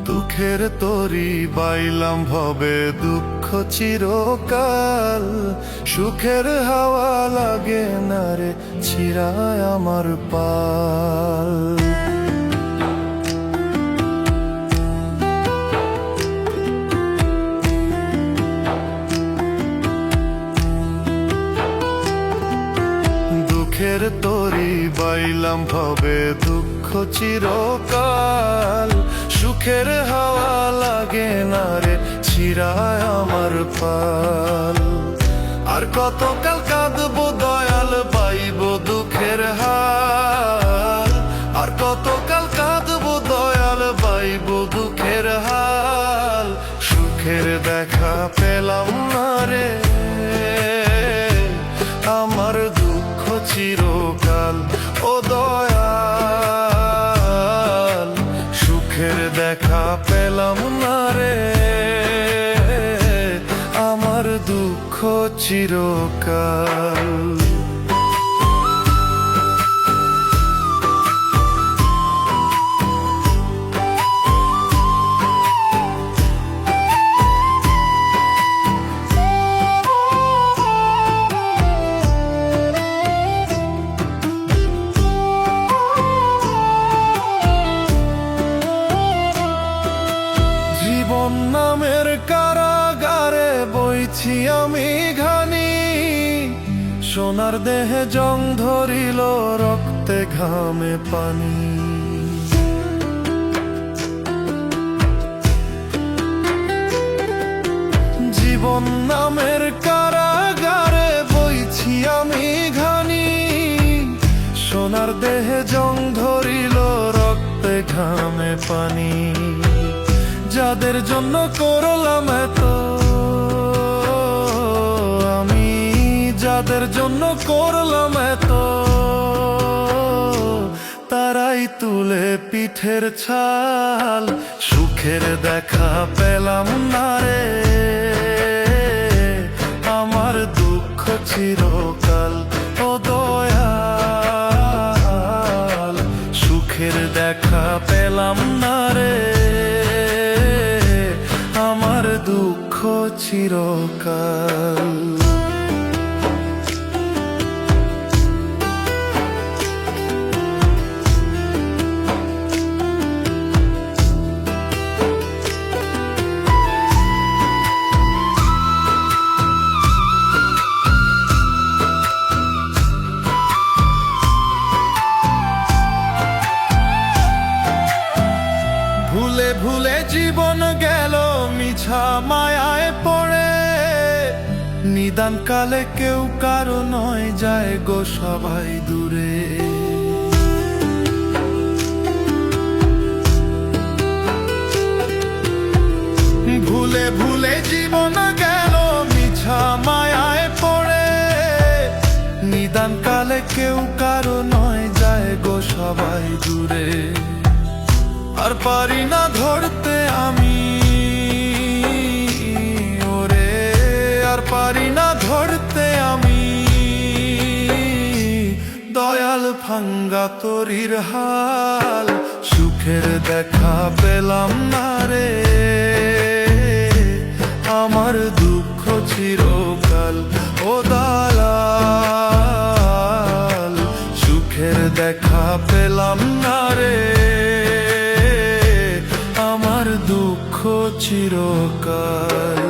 দুঃখের তরি বাইলাম ভবে দুঃখ চিরকাল, সুখের হাওয়া লাগে না রে ছিড়ায় আমার পাল। দুঃখের তরি বাইলাম ভবে দুঃখ চিরকাল, সুখের হাওয়া লাগে না রে ছিড়ায় আমার পাল। আর কতকাল কাঁদবো দয়াল পাইব দুঃখের হাল, আর কতকাল কাঁদবো দয়াল পাইব দুঃখের হাল। সুখের দেখা পেলাম না রে আমার দুঃখ চিরকাল, ও দয়াল সুখের দেখা পেলাম না রে আমার দুঃখ চিরকাল। জীবন নামের কারাগারে বইছি আমি ঘানি, সোনার দেহে জং ধরিল রক্তে ঘামে পানি। জীবন নামের কারাগারে বইছি আমি ঘানি, সোনার দেহে জং ধরিল রক্তে ঘামে পানি। যাদের জন্য করলাম এত আমি, যাদের জন্য করলাম এত, তারাই তুলে পিঠের ছাল। সুখের দেখা পেলাম না রে আমার দুঃখ চিরকাল, ও দয়াল সুখের দেখা পেলাম না রে আমার দুঃখ চিরকাল। ভুলে ভুলে জীবন গেল মিছা মায়ায় পড়ে, নিদান কালে কেউ কারো নয় যায় গো সবাই দূরে। ভুলে ভুলে জীবন গেল মিছা মায়ায় পড়ে, নিদান কালে কেউ কারো নয় যায় গো সবাই দূরে। আর পারি না ধরতে আমি ওরে, আর পারি না ধরতে আমি দয়াল ভাঙ্গা তরির হাল। সুখের দেখা পেলাম না রে আমার দুঃখ চিরকাল, ও দালাল সুখের দেখা পেলাম না রে আমার দুঃখ চিরকাল।